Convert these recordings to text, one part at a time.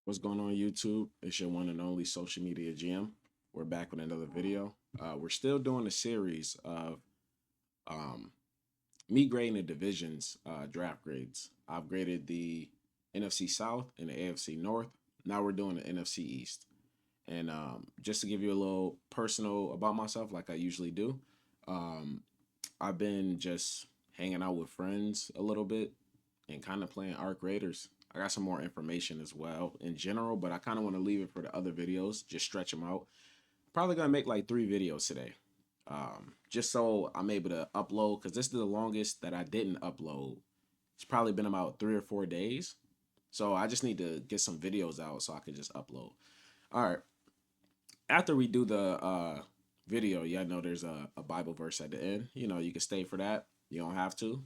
What's going on YouTube? It's your one and only Social Media GM. We're back with another video. We're still doing a series of um, me grading the divisions draft grades. I've graded the NFC South and the AFC North. Now we're doing the NFC East. And just to give you a little personal about myself, like I usually do, um, I've been just hanging out with friends a little bit and kind of playing Arc Raiders. I got some more information as well in general, but I kind of want to leave it for the other videos, just stretch them out. Probably gonna make like 3 videos today, just so I'm able to upload because this is the longest that I didn't upload. It's probably been about 3 or 4 days, so I just need to get some videos out so I can just upload. All right, after we do the video, yeah, I know there's a Bible verse at the end. You can stay for that. You don't have to.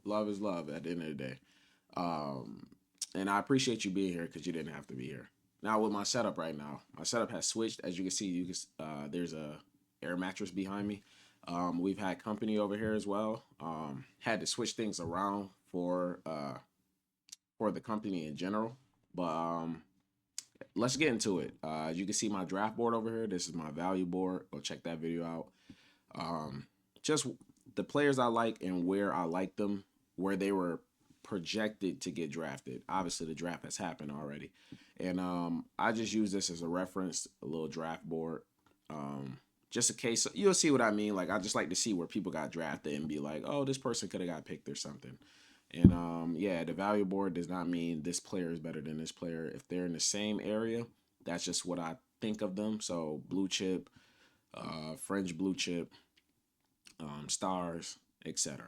Love is love at the end of the day. Um, and I appreciate you being here because you didn't have to be here. Now with my setup right now, my setup has switched. As you can see, there's a air mattress behind me. We've had company over here as well. Had to switch things around for the company in general, but let's get into it. You can see my draft board over here. This is my value board. Go check that video out. Just the players I like and where I like them, where they were projected to get drafted. Obviously, the draft has happened already, and I just use this as a reference, a little draft board. Just in case you'll see what I mean. Like I just like to see where people got drafted and be like, oh, this person could have got picked or something. And yeah, the value board does not mean this player is better than this player. If they're in the same area, that's just what I think of them. So blue chip, fringe blue chip, stars, etc.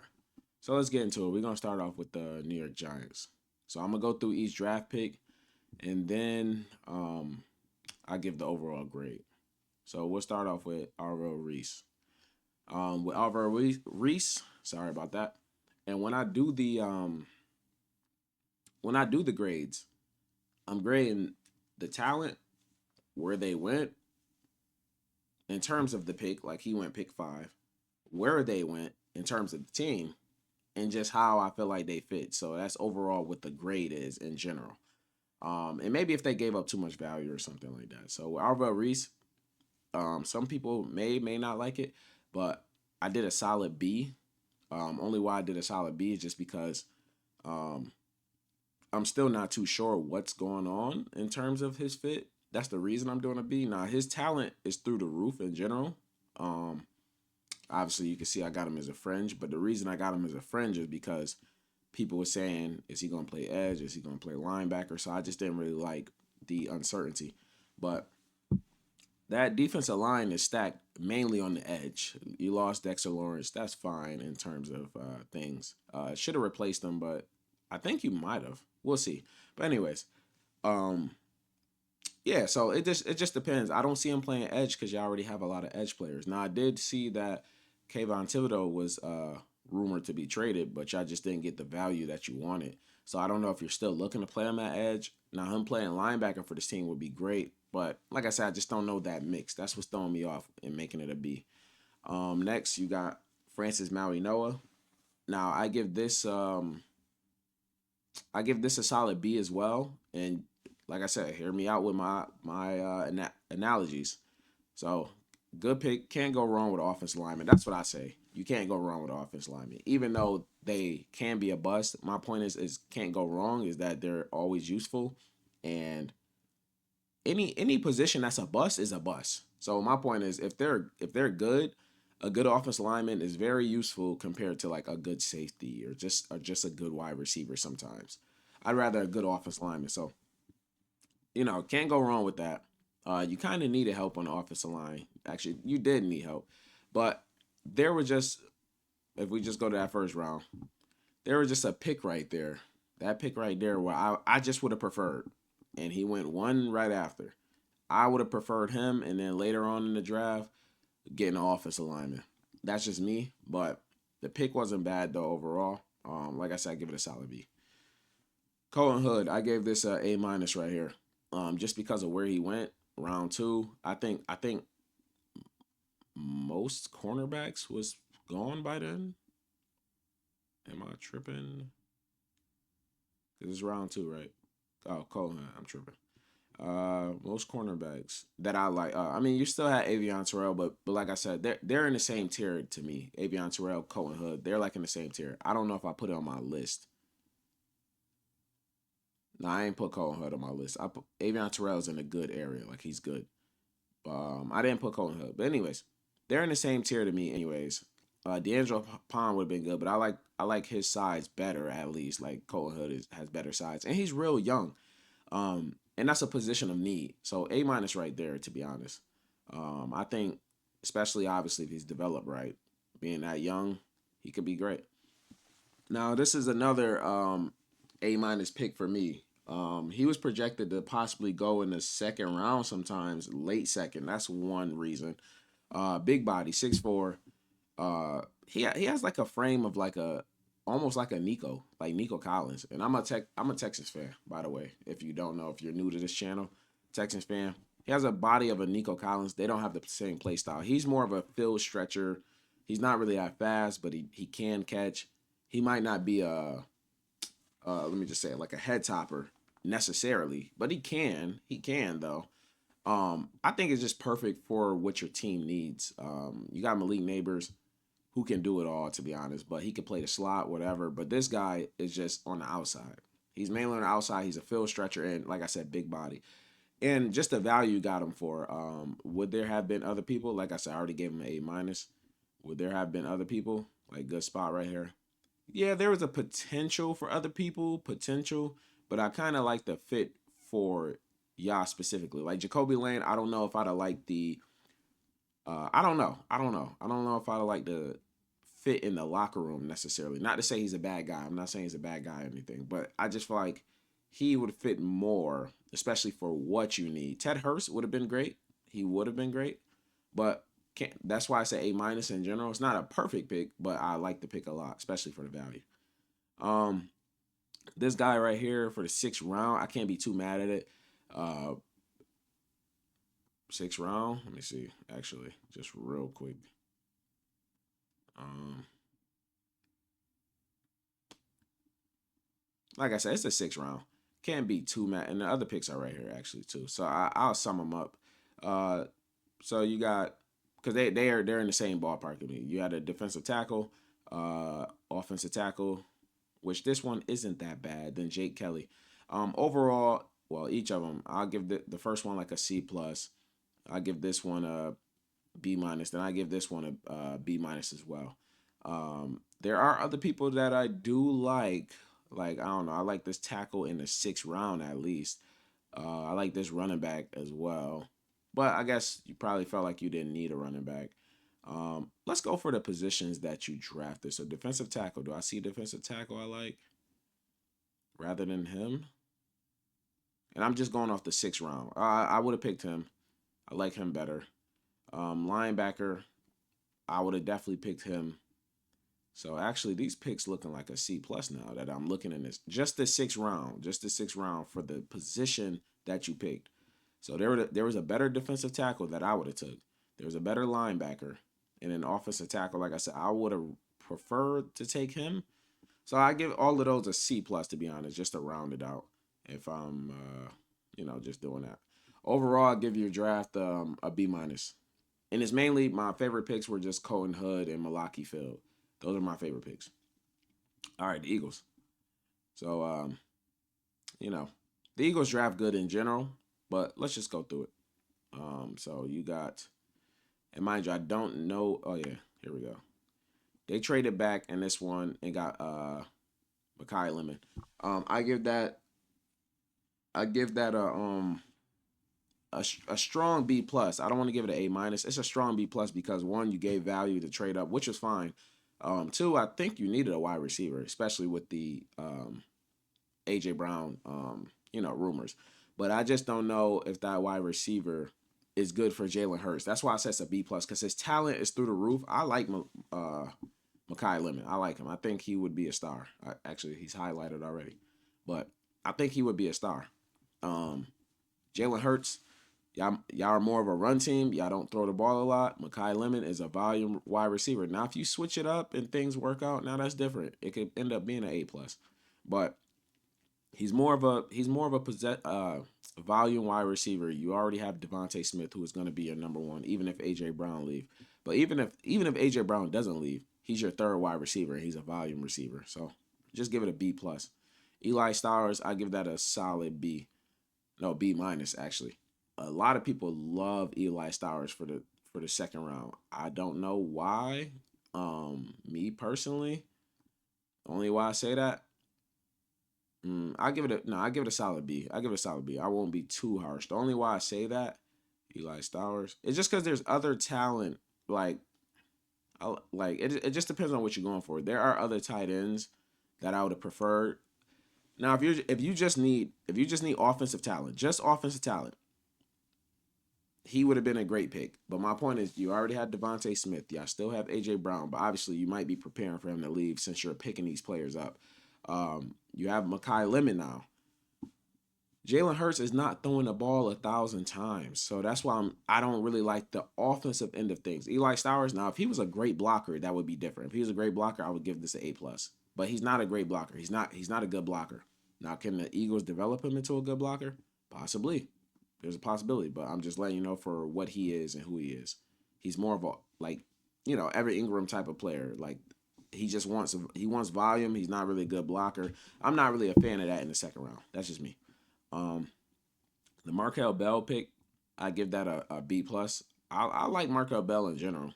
So let's get into it. We're gonna start off with the New York Giants. So I'm gonna go through each draft pick, and then I give the overall grade. So we'll start off with Alvaro Reese. With Alvaro Reese, sorry about that. And when I do the grades, I'm grading the talent, where they went in terms of the pick, like he went pick 5, where they went in terms of the team, and just how I feel like they fit. So that's overall what the grade is in general. And maybe if they gave up too much value or something like that. So with Alvaro Reese, some people may not like it, but I did a solid B. Only why I did a solid B is just because um, I'm still not too sure what's going on in terms of his fit. That's the reason I'm doing a B. Now his talent is through the roof in general. Um, Obviously, you can see I got him as a fringe, but the reason I got him as a fringe is because people were saying, is he going to play edge? Is he going to play linebacker? So I just didn't really like the uncertainty. But that defensive line is stacked mainly on the edge. You lost Dexter Lawrence. That's fine in terms of things. Should have replaced him, but I think you might have. We'll see. But anyways, um, yeah. So it just depends. I don't see him playing edge because you already have a lot of edge players. Now I did see that Kayvon Thibodeau was rumored to be traded, but y'all just didn't get the value that you wanted. So I don't know if you're still looking to play him at edge. Now him playing linebacker for this team would be great, but like I said, I just don't know that mix. That's what's throwing me off and making it a B. Next you got Francis Maui Noah. Now I give this a solid B as well. And like I said, hear me out with my analogies. So good pick. Can't go wrong with offensive lineman. That's what I say. You can't go wrong with offensive lineman, even though they can be a bust. My point is can't go wrong is that they're always useful, and any position that's a bust is a bust. So my point is if they're good, a good offensive lineman is very useful compared to like a good safety or just a good wide receiver sometimes. I'd rather a good offensive lineman. So, can't go wrong with that. You kind of needed help on the offensive line. Actually, you did need help. But there were just if we just go to that first round, there was just a pick right there. That pick right there where I just would have preferred. And he went one right after. I would have preferred him, and then later on in the draft, getting an offensive lineman. That's just me, but the pick wasn't bad though overall. Like I said, I give it a solid B. Colin Hood, I gave this a A minus right here. Just because of where he went, round two. I think most cornerbacks was gone by then. Am I tripping? Cause it's round two, right? Oh, Colin, I'm tripping. Most cornerbacks that I like. I mean, you still had Avion Terrell, but like I said, they're in the same tier to me. Avion Terrell, Cohen Hood, they're like in the same tier. I don't know if I put it on my list. No, I ain't put Cohen Hood on my list. I put Avion Terrell's in a good area, like he's good. I didn't put Cohen Hood, but anyways, they're in the same tier to me. Anyways, D'Angelo Pond would have been good, but I like his size better at least. Like Cohen Hood has better size, and he's real young. And that's a position of need. So A minus right there, to be honest. I think, especially obviously if he's developed right, being that young, he could be great. Now this is another A minus pick for me. He was projected to possibly go in the second round sometimes, late second. That's one reason. Big body, 6'4". He has like a frame of like a almost like a Nico, like Nico Collins. And I'm a Texas fan, by the way. If you don't know, if you're new to this channel, Texans fan. He has a body of a Nico Collins. They don't have the same play style. He's more of a field stretcher. He's not really that fast, but he can catch. He might not be a let me just say it, like a head topper necessarily, but he can though. I think it's just perfect for what your team needs. You got Malik Neighbors who can do it all, to be honest, but he can play the slot, whatever. But this guy is just on the outside. He's mainly on the outside. He's a field stretcher, and like I said, big body. And just the value you got him for. Would there have been other people? Like I said, I already gave him an A minus. Would there have been other people? Like good spot right here. Yeah, there was a potential for other people, potential, but I kind of like the fit for y'all specifically. Like Jacoby Lane, I don't know if I'd have liked the. I don't know. I don't know. I don't know if I'd have liked the fit in the locker room necessarily. Not to say he's a bad guy. I'm not saying he's a bad guy or anything, but I just feel like he would fit more, especially for what you need. Ted Hurst would have been great. He would have been great, but can't, that's why I say A minus in general. It's not a perfect pick, but I like the pick a lot, especially for the value. Um, this guy right here for the sixth round, I can't be too mad at it. Uh, Sixth round. Let me see. Actually, just real quick. Um, like I said, it's a sixth round. Can't be too mad, and the other picks are right here actually too. So I'll sum them up. Uh, so you got because they're in the same ballpark with me. You had a defensive tackle, offensive tackle, which this one isn't that bad. Then Jake Kelly. Overall, well, each of them, I'll give the first one like a C plus. I give this one a B minus. Then I give this one a B minus as well. There are other people that I do like. Like I don't know, I like this tackle in the sixth round at least. I like this running back as well. But I guess you probably felt like you didn't need a running back. Let's go for the positions that you drafted. So defensive tackle. Do I see defensive tackle I like rather than him? And I'm just going off the sixth round. I would have picked him. I like him better. Linebacker. I would have definitely picked him. So actually, these picks looking like a C plus now that I'm looking in this. Just the sixth round for the position that you picked. So there was a better defensive tackle that I would have took. There was a better linebacker and an offensive tackle. Like I said, I would have preferred to take him. So I give all of those a C plus to be honest, just to round it out. If I'm, just doing that. Overall, I give your draft a B minus, and it's mainly my favorite picks were just Cohen Hood and Malaki Field. Those are my favorite picks. All right, the Eagles. So you know, the Eagles draft good in general, but let's just go through it. So you got, and mind you, I don't know. Oh yeah, here we go. They traded back in this one and got Makai Lemon. I give that. I give that a strong B plus. I don't want to give it an A minus. It's a strong B plus because one, you gave value to trade up, which is fine. Two, I think you needed a wide receiver, especially with the AJ Brown, rumors. But I just don't know if that wide receiver is good for Jalen Hurts. That's why I said it's a B plus because his talent is through the roof. I like Makai Lemon. I like him. I think he would be a star. Actually, he's highlighted already, but I think he would be a star. Um, Jalen Hurts. Y'all are more of a run team. Y'all don't throw the ball a lot. Makai Lemon is a volume wide receiver. Now, if you switch it up and things work out, now that's different. It could end up being an A plus, but he's more of a volume wide receiver. You already have Devontae Smith, who is going to be your number one, even if AJ Brown leave. But even if AJ Brown doesn't leave, he's your third wide receiver, and he's a volume receiver. So just give it a B plus. Eli Stowers, I give that a solid B. No, B minus actually. A lot of people love Eli Stowers for the second round. I don't know why. Me personally, only why I say that, I give it a no. I give it a solid B. I give it a solid B. I won't be too harsh. The only why I say that, Eli Stowers, is just because there's other talent. Like, it just depends on what you're going for. There are other tight ends that I would have preferred. Now, if you just need offensive talent, just offensive talent, he would have been a great pick. But my point is, you already had Devontae Smith. Yeah, I still have AJ Brown, but obviously you might be preparing for him to leave since you're picking these players up. You have Makai Lemon now. Jalen Hurts is not throwing the ball 1,000 times, so that's why I don't really like the offensive end of things. Eli Stowers, now if he was a great blocker, that would be different. If he was a great blocker, I would give this an A plus. But he's not a great blocker. He's not a good blocker. Now, can the Eagles develop him into a good blocker? Possibly. There's a possibility, but I'm just letting you know for what he is and who he is. He's more of a every Ingram type of player. Like he wants volume. He's not really a good blocker. I'm not really a fan of that in the second round. That's just me. Um, the Markel Bell pick, I give that a B plus. I like Markel Bell in general.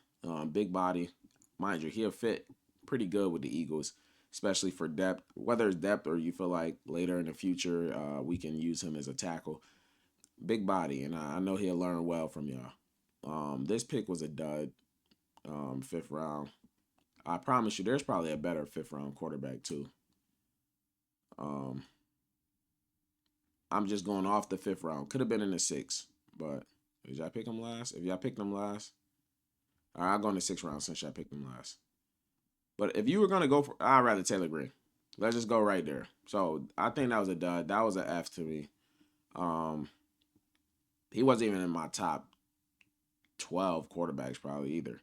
Big body, mind you, he'll fit pretty good with the Eagles, especially for depth. Whether it's depth or you feel like later in the future we can use him as a tackle. Big body, and I know he'll learn well from y'all. This pick was a dud. Fifth round. I promise you, there's probably a better fifth round quarterback too. Um, I'm just going off the fifth round. Could have been in the sixth, but did y'all pick him last? If y'all picked him last, all right, I'll go in the sixth round since y'all picked him last. But if you were gonna go for, I'd rather Taylor Green. Let's just go right there. So I think that was a dud. That was an F to me. Um, he wasn't even in my top 12 quarterbacks probably either.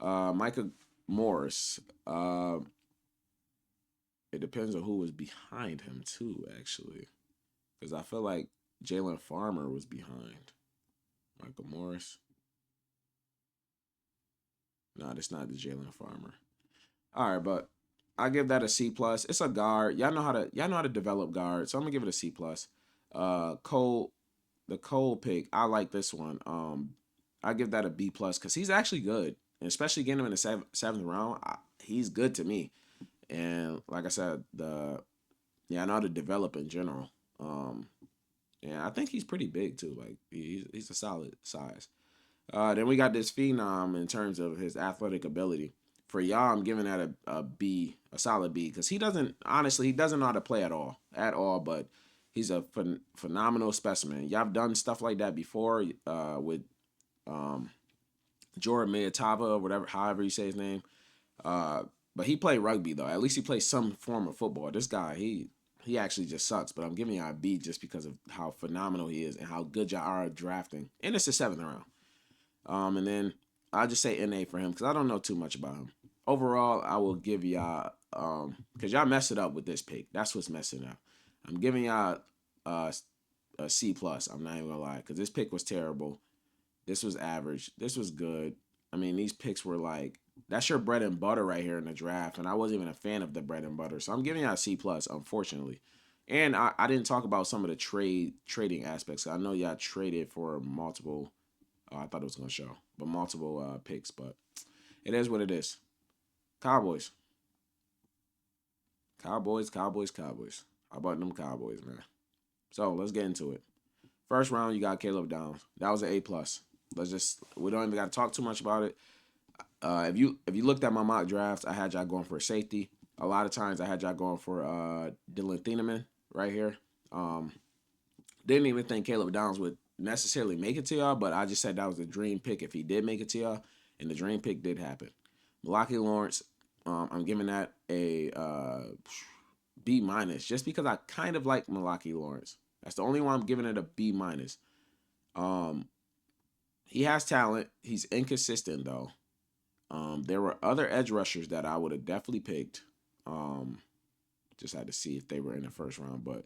Micah Morris. It depends on who was behind him too, actually, because I feel like Jalen Farmer was behind Michael Morris. No, that's not the Jalen Farmer. All right, but I give that a C plus. It's a guard. Y'all know how to develop guards, so I'm gonna give it a C plus. Cole, the Cole pick, I like this one. I give that a B plus because he's actually good, and especially getting him in the seventh round. He's good to me. And like I said, I know how to develop in general. And I think he's pretty big too. Like he's a solid size. Then we got this phenom in terms of his athletic ability. For y'all, I'm giving that a B, a solid B, because he doesn't know how to play at all. But he's a phenomenal specimen. Y'all have done stuff like that before with um, Jordan Mayatava, whatever, however you say his name. But he played rugby though. At least he played some form of football. This guy, he actually just sucks. But I'm giving y'all a B just because of how phenomenal he is and how good y'all are at drafting. And it's the seventh round. And then I'll just say NA for him because I don't know too much about him. Overall, I will give y'all because y'all messed it up with this pick. That's what's messing up. I'm giving y'all a C plus. I'm not even gonna lie because this pick was terrible. This was average. This was good. I mean, these picks were like that's your bread and butter right here in the draft, and I wasn't even a fan of the bread and butter. So I'm giving y'all a C plus, unfortunately. And I didn't talk about some of the trading aspects. I know y'all traded for multiple. I thought it was gonna show, but multiple picks. But it is what it is. Cowboys, Cowboys, Cowboys, Cowboys. How about them Cowboys, man? So let's get into it. First round, you got Caleb Downs. That was an A plus. We don't even got to talk too much about it. If you looked at my mock drafts, I had y'all going for a safety. A lot of times I had y'all going for Dylan Thieneman right here. Didn't even think Caleb Downs would necessarily make it to y'all, but I just said that was a dream pick if he did make it to y'all, and the dream pick did happen. Malaki Lawrence, I'm giving that a B minus just because I kind of like Malaki Lawrence. That's the only one I'm giving it a B minus. He has talent. He's inconsistent though. There were other edge rushers that I would have definitely picked. Just had to see if they were in the first round, but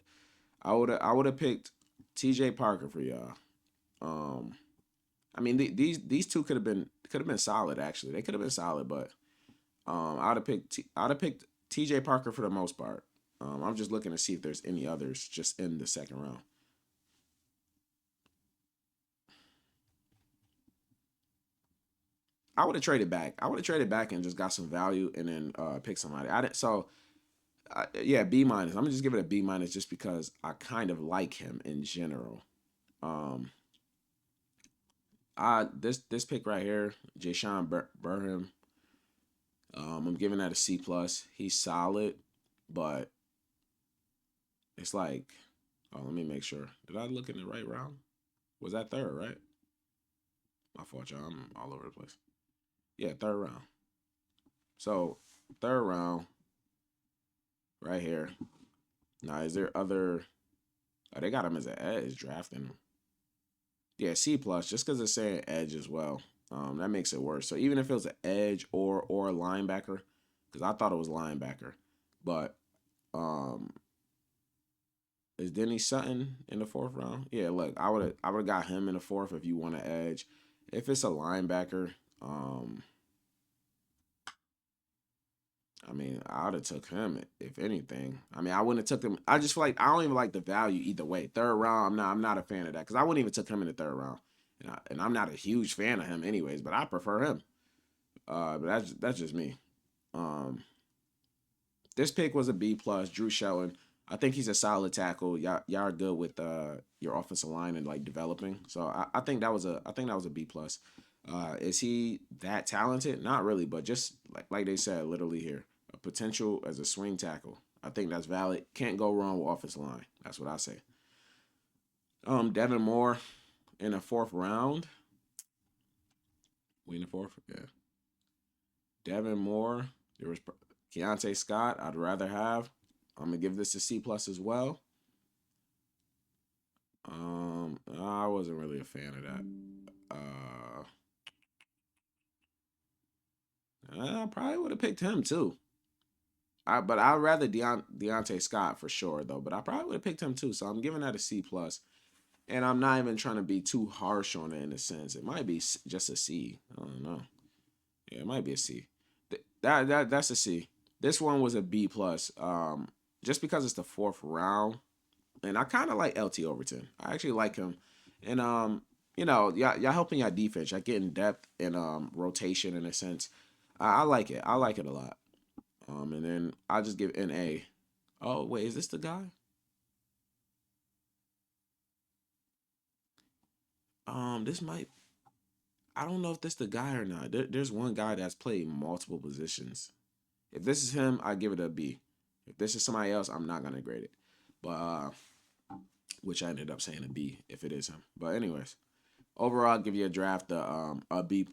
I would have picked TJ Parker for y'all. Um, I mean these two could have been solid actually. They could have been solid, but I'd have picked TJ Parker for the most part. I'm just looking to see if there's any others just in the second round. I would have traded back. I would have traded back and just got some value and then pick somebody. I didn't. So yeah, B minus. I'm gonna just give it a B minus just because I kind of like him in general. Um, this pick right here, Jay Burham. I'm giving that a C plus. He's solid, but it's like, oh, let me make sure. Did I look in the right round? Was that third, right? My fault, y'all. I'm all over the place. Yeah, third round. So third round, right here. Now, is there other? Oh, they got him as an edge drafting him. Yeah, C plus, just because it's saying edge as well. That makes it worse. So even if it was an edge or a linebacker, because I thought it was linebacker, but um, is Denny Sutton in the fourth round? Yeah, look, I would have got him in the fourth if you want an edge. If it's a linebacker, um, I mean, I would have took him if anything. I mean, I wouldn't have took him. I just feel like I don't even like the value either way. Third round, I'm not a fan of that because I wouldn't even took him in the third round, and I'm not a huge fan of him anyways. But I prefer him. But that's just me. Um, this pick was a B plus. Drew Shelton. I think he's a solid tackle. Y'all are good with your offensive line and like developing. So I think that was a B plus. Is he that talented? Not really, but just like they said, literally here, a potential as a swing tackle. I think that's valid. Can't go wrong with offensive line. That's what I say. Devin Moore in the fourth round. We in the fourth, yeah. Devin Moore. There was Keontae Scott. I'd rather have. I'm gonna give this a C plus as well. I wasn't really a fan of that. I probably would have picked him too. But I'd rather Deontay Scott for sure though. But I probably would have picked him too. So I'm giving that a C plus. And I'm not even trying to be too harsh on it in a sense. It might be just a C. I don't know. Yeah, it might be a C. That's a C. This one was a B plus. Just because it's the fourth round, and I kind of like LT Overton. I actually like him, and y'all helping your defense. Y'all getting depth and rotation in a sense. I like it. I like it a lot. And then I'll just give an A. Oh wait, is this the guy? This might. I don't know if this the guy or not. There's one guy that's played multiple positions. If this is him, I give it a B. If this is somebody else, I'm not gonna grade it. But which I ended up saying a B if it is him. But anyways, overall, I'll give you a draft a B.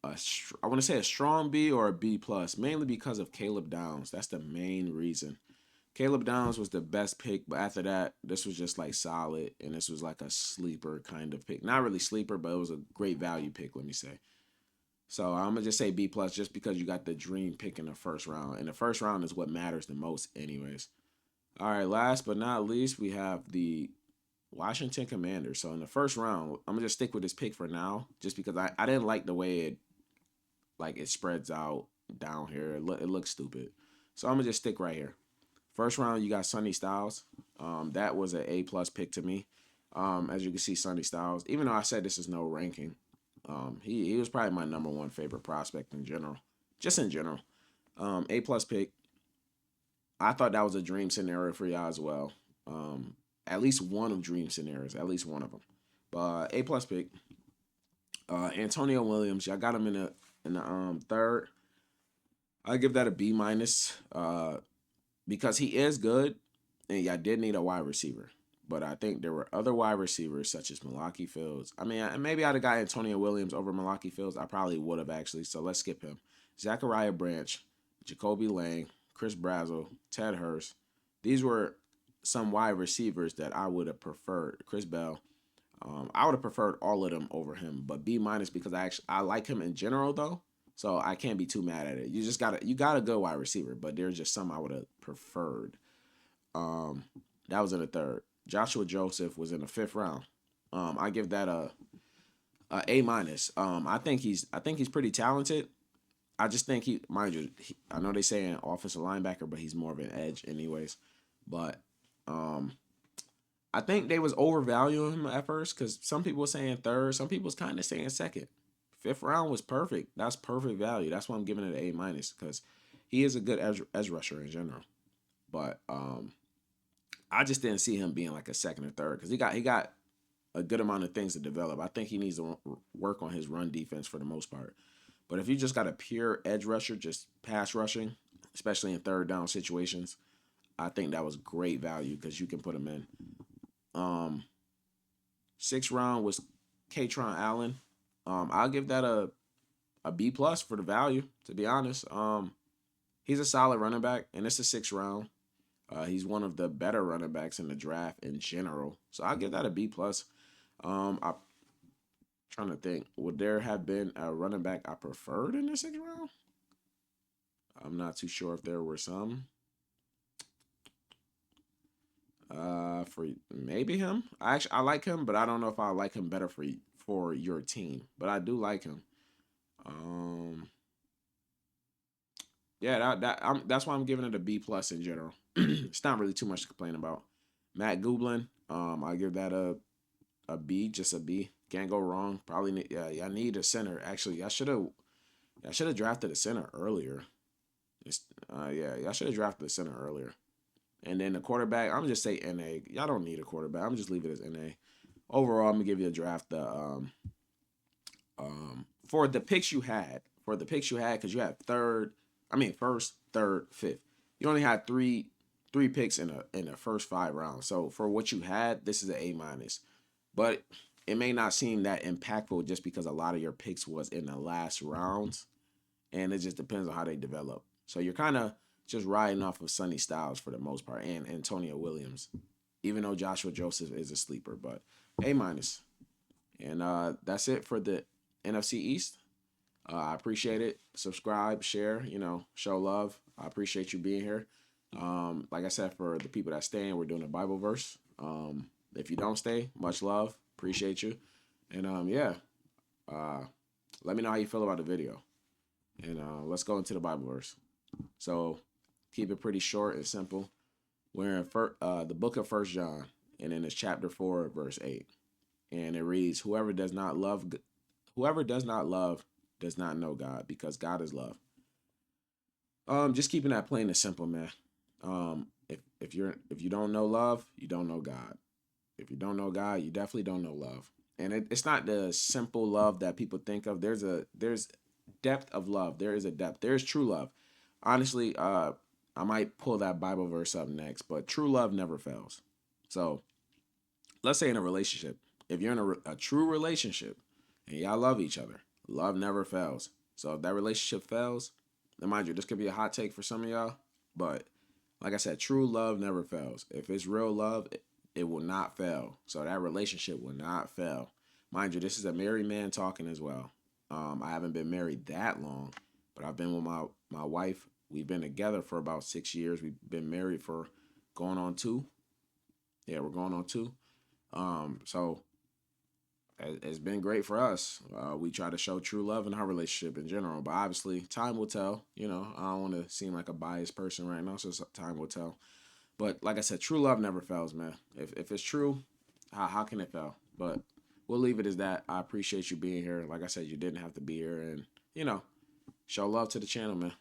I want to say a strong B or a B plus, mainly because of Caleb Downs. That's the main reason. Caleb Downs was the best pick, but after that, this was just like solid, and this was like a sleeper kind of pick. Not really sleeper, but it was a great value pick. Let me say. So I'm gonna just say B plus, just because you got the dream pick in the first round, and the first round is what matters the most, anyways. All right, last but not least, we have the Washington Commanders. So in the first round, I'm gonna just stick with this pick for now, just because I didn't like the way it spreads out down here. It looks stupid. So I'm gonna just stick right here. First round, you got Sonny Styles. That was an A plus pick to me. As you can see, Sonny Styles. Even though I said this is no ranking, he was probably my number one favorite prospect in general, just in general. A plus pick. I thought that was a dream scenario for y'all as well. At least one of dream scenarios, at least one of them. But A plus pick. Antonio Williams, y'all got him in the third. I give that a B minus. Because he is good, and y'all did need a wide receiver. But I think there were other wide receivers such as Malachi Fields. I mean, maybe I'd have got Antonio Williams over Malachi Fields. I probably would have actually. So let's skip him. Zachariah Branch, Jacoby Lang, Chris Brazzell, Ted Hurst. These were some wide receivers that I would have preferred. Chris Bell. I would have preferred all of them over him, but B minus because I like him in general though, so I can't be too mad at it. You got a good wide receiver, but there's just some I would have preferred. Um, that was in the third. Joshua Joseph was in the 5th round. I give that a minus. I think he's pretty talented. I just think mind you, I know they say an offensive linebacker, but he's more of an edge, anyways. But um, I think they was overvaluing him at first because some people were saying third, some people was kind of saying second. 5th round was perfect. That's perfect value. That's why I'm giving it an A minus because he is a good edge rusher in general. But I just didn't see him being like a second or third because he got a good amount of things to develop. I think he needs to work on his run defense for the most part. But if you just got a pure edge rusher, just pass rushing, especially in third down situations, I think that was great value because you can put him in. Um, 6th round was Katron Allen. I'll give that a B plus for the value. To be honest, he's a solid running back, and it's the 6th round. He's one of the better running backs in the draft in general, so I'll give that a B plus. I'm trying to think, would there have been a running back I preferred in the 6th round? I'm not too sure if there were some. For maybe him. I like him, but I don't know if I like him better for your team. But I do like him. Um, yeah, that's why I'm giving it a B plus in general. It's not really too much to complain about. Matt Gublin, I give that a B, just a B. Can't go wrong. Probably I need a center. Actually, I should have drafted a center earlier. I should have drafted a center earlier. And then the quarterback, I'm just say NA. Y'all don't need a quarterback. I'm just leave it as NA. Overall, I'm gonna give you a draft. For the picks you had, because you had first, third, fifth. You only had three picks in the first 5 rounds. So for what you had, this is an A minus. But it may not seem that impactful just because a lot of your picks was in the last rounds, and it just depends on how they develop. So you're kind of just riding off of Sonny Styles for the most part and Antonio Williams, even though Joshua Joseph is a sleeper, but A minus. And that's it for the NFC East. I appreciate it. Subscribe, share, show love. I appreciate you being here. Like I said, for the people that stay in, we're doing a Bible verse. If you don't stay, much love. Appreciate you. And yeah, uh, let me know how you feel about the video. And let's go into the Bible verse. So keep it pretty short and simple. We're in the book of 1 John, and then it's chapter 4, verse 8. And it reads, whoever does not love does not know God, because God is love. Just keeping that plain and simple, man. If you don't know love, you don't know God. If you don't know God, you definitely don't know love. And it's not the simple love that people think of. There's depth of love. There is a depth. There's true love. Honestly, I might pull that Bible verse up next, but true love never fails. So let's say in a relationship, if you're in a true relationship and y'all love each other, love never fails. So if that relationship fails, then mind you, this could be a hot take for some of y'all, but like I said, true love never fails. If it's real love, it will not fail. So that relationship will not fail. Mind you, this is a married man talking as well. I haven't been married that long, but I've been with my wife. We've been together for about 6 years. We've been married for going on 2. Yeah, we're going on 2. So it's been great for us. We try to show true love in our relationship in general, but obviously time will tell. I don't want to seem like a biased person right now, so time will tell. But like I said, true love never fails, man. If it's true, how can it fail? But we'll leave it as that. I appreciate you being here. Like I said, you didn't have to be here, and show love to the channel, man.